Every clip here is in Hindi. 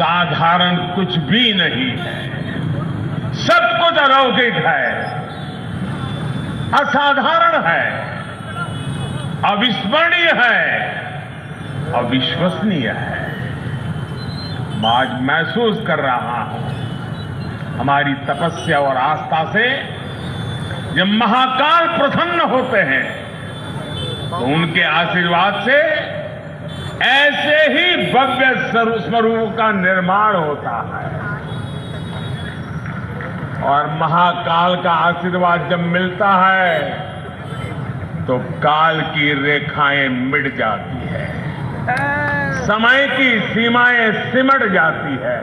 साधारण कुछ भी नहीं है, सब कुछ अलौकिक है, असाधारण है, अविस्मरणीय है, अविश्वसनीय है। मैं आज महसूस कर रहा हूं हमारी तपस्या और आस्था से जब महाकाल प्रसन्न होते हैं तो उनके आशीर्वाद से ऐसे ही भव्य स्वरूप का निर्माण होता है। और महाकाल का आशीर्वाद जब मिलता है तो काल की रेखाएं मिट जाती है, समय की सीमाएं सिमट जाती है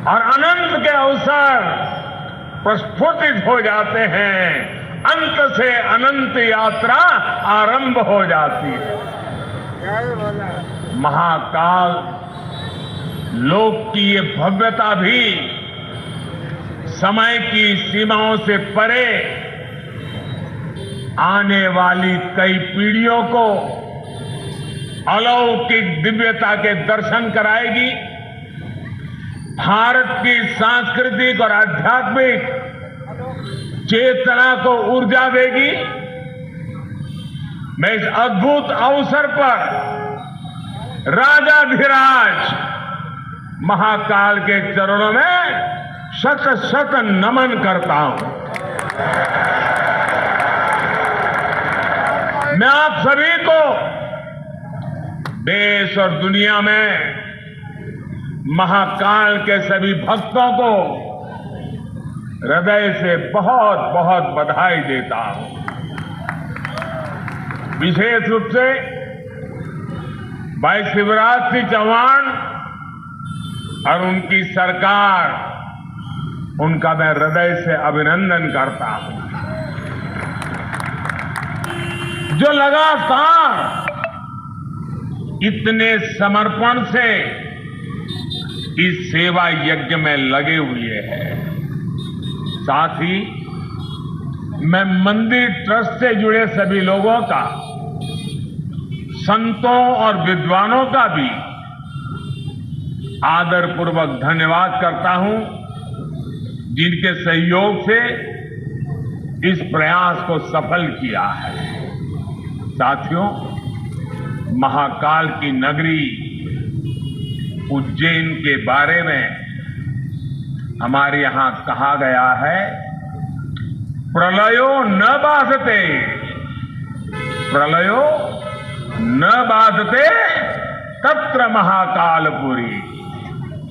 और अनंत के अवसर प्रस्फुटित हो जाते हैं। अंत से अनंत यात्रा आरंभ हो जाती है। महाकाल लोक की ये भव्यता भी समय की सीमाओं से परे आने वाली कई पीढ़ियों को अलौकिक दिव्यता के दर्शन कराएगी, भारत की सांस्कृतिक और आध्यात्मिक चेतना को ऊर्जा देगी। मैं इस अद्भुत अवसर पर राजाधिराज महाकाल के चरणों में शत शत नमन करता हूं। मैं आप सभी को देश और दुनिया में महाकाल के सभी भक्तों को हृदय से बहुत बहुत बधाई देता हूं। विशेष रूप से भाई शिवराज सिंह चौहान और उनकी सरकार, उनका मैं हृदय से अभिनंदन करता हूं, जो लगातार इतने समर्पण से इस सेवा यज्ञ में लगे हुए हैं। साथ ही मैं मंदिर ट्रस्ट से जुड़े सभी लोगों का, संतों और विद्वानों का भी आदरपूर्वक धन्यवाद करता हूं, जिनके सहयोग से इस प्रयास को सफल किया है। साथियों, महाकाल की नगरी उज्जैन के बारे में हमारे यहां कहा गया है, प्रलयो न बाधते, प्रलयो न बाधते तत्र महाकालपुरी,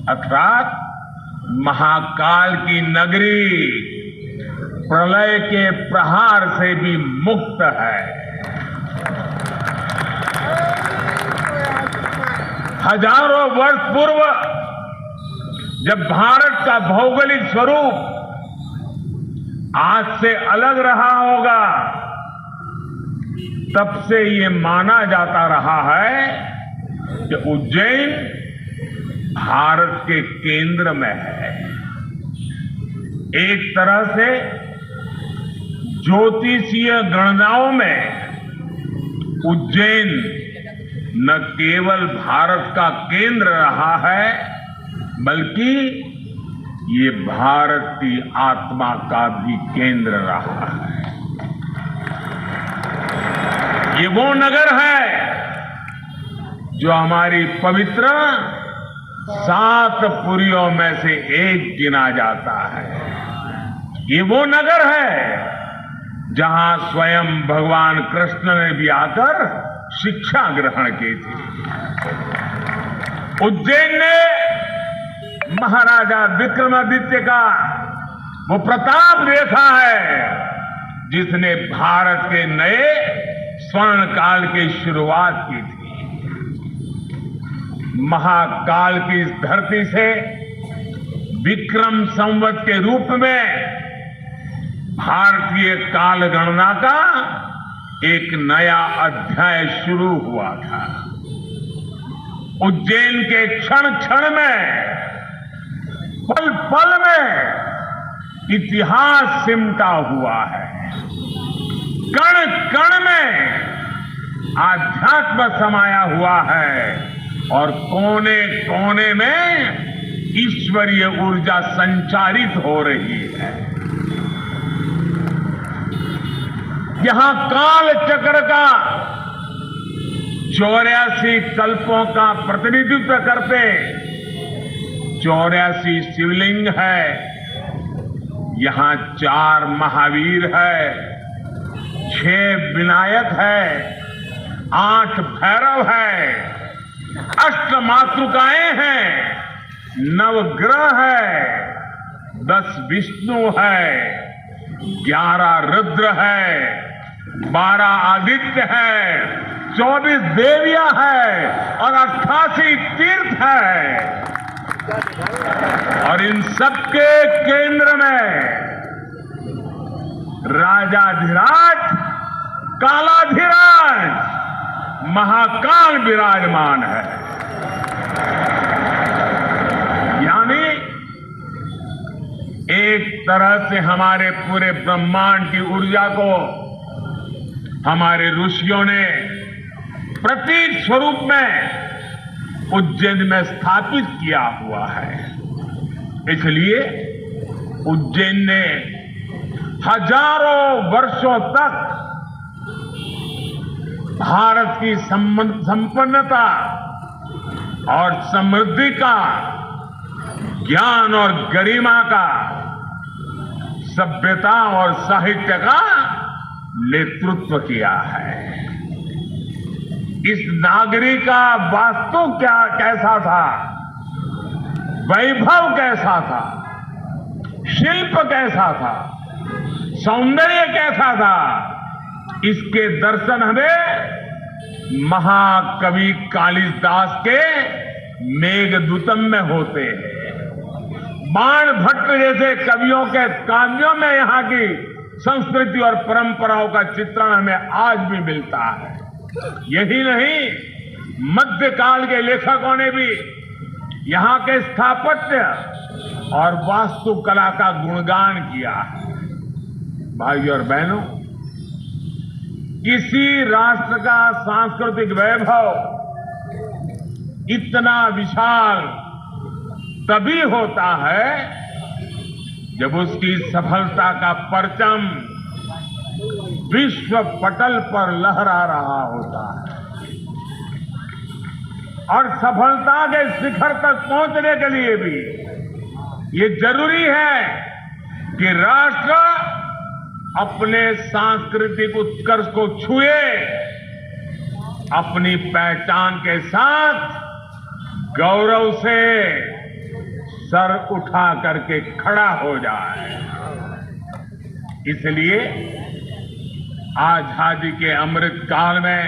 अर्थात महाकाल की नगरी प्रलय के प्रहार से भी मुक्त है। हजारों वर्ष पूर्व जब भारत का भौगोलिक स्वरूप आज से अलग रहा होगा, तब से ये माना जाता रहा है कि उज्जैन भारत के केंद्र में है। एक तरह से ज्योतिषीय गणनाओं में उज्जैन न केवल भारत का केंद्र रहा है, बल्कि ये भारत की आत्मा का भी केंद्र रहा है। ये वो नगर है जो हमारी पवित्र 7 पुरियों में से एक गिना जाता है। ये वो नगर है जहां स्वयं भगवान कृष्ण ने भी आकर शिक्षा ग्रहण की थी। उज्जैन ने महाराजा विक्रमादित्य का वो प्रताप देखा है जिसने भारत के नए स्वर्ण काल की शुरुआत की थी। महाकाल की इस धरती से विक्रम संवत के रूप में भारतीय काल गणना का एक नया अध्याय शुरू हुआ था। उज्जैन के क्षण क्षण में, पल पल में इतिहास सिमटा हुआ है। कण कण में आध्यात्म समाया हुआ है और कोने कोने में ईश्वरीय ऊर्जा संचारित हो रही है। यहां काल चक्र का 84 कल्पों का प्रतिनिधित्व करते 84 शिवलिंग है। यहां 4 महावीर है, 6 विनायक है, 8 भैरव है, 8 मातृकाएं हैं, 9 ग्रह है, 10 विष्णु है, 11 रुद्र है, 12 आदित्य है, 24 देवियां है और 88 तीर्थ है। और इन सबके केंद्र में राजाधिराज कालाधिराज महाकाल विराजमान है। यानी एक तरह से हमारे पूरे ब्रह्मांड की ऊर्जा को हमारे ऋषियों ने प्रतीक स्वरूप में उज्जैन में स्थापित किया हुआ है। इसलिए उज्जैन ने हजारों वर्षों तक भारत की संपन्नता और समृद्धि का, ज्ञान और गरिमा का, सभ्यता और साहित्य का नेतृत्व किया है। इस नागरी का वास्तु कैसा था, वैभव कैसा था, शिल्प कैसा था, सौंदर्य कैसा था, इसके दर्शन हमें महाकवि कालिदास के मेघदूतम में होते हैं। बाण भट्ट जैसे कवियों के काव्यों में यहाँ की संस्कृति और परंपराओं का चित्रण हमें आज भी मिलता है। यही नहीं, मध्यकाल के लेखकों ने भी यहाँ के स्थापत्य और वास्तुकला का गुणगान किया है। भाइयों और बहनों, किसी राष्ट्र का सांस्कृतिक वैभव इतना विशाल तभी होता है जब उसकी सफलता का परचम विश्व पटल पर लहरा रहा होता है। और सफलता के शिखर तक पहुंचने के लिए भी ये जरूरी है कि राष्ट्र अपने सांस्कृतिक उत्कर्ष को छुए, अपनी पहचान के साथ गौरव से सर उठा करके खड़ा हो जाए। इसलिए आजादी के अमृत काल में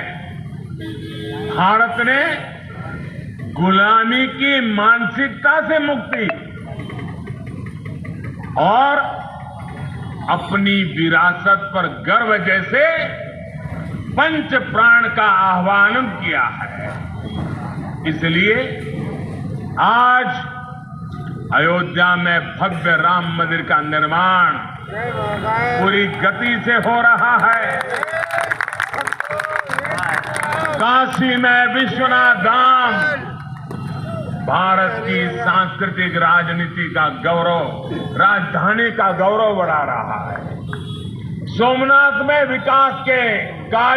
भारत ने गुलामी की मानसिकता से मुक्ति और अपनी विरासत पर गर्व जैसे पंच प्राण का आह्वान किया है। इसलिए आज अयोध्या में भव्य राम मंदिर का निर्माण पूरी गति से हो रहा है। काशी में विश्वनाथ धाम भारत की सांस्कृतिक राजनीति का गौरव, राजधानी का गौरव बढ़ा रहा है। सोमनाथ में विकास के कार्य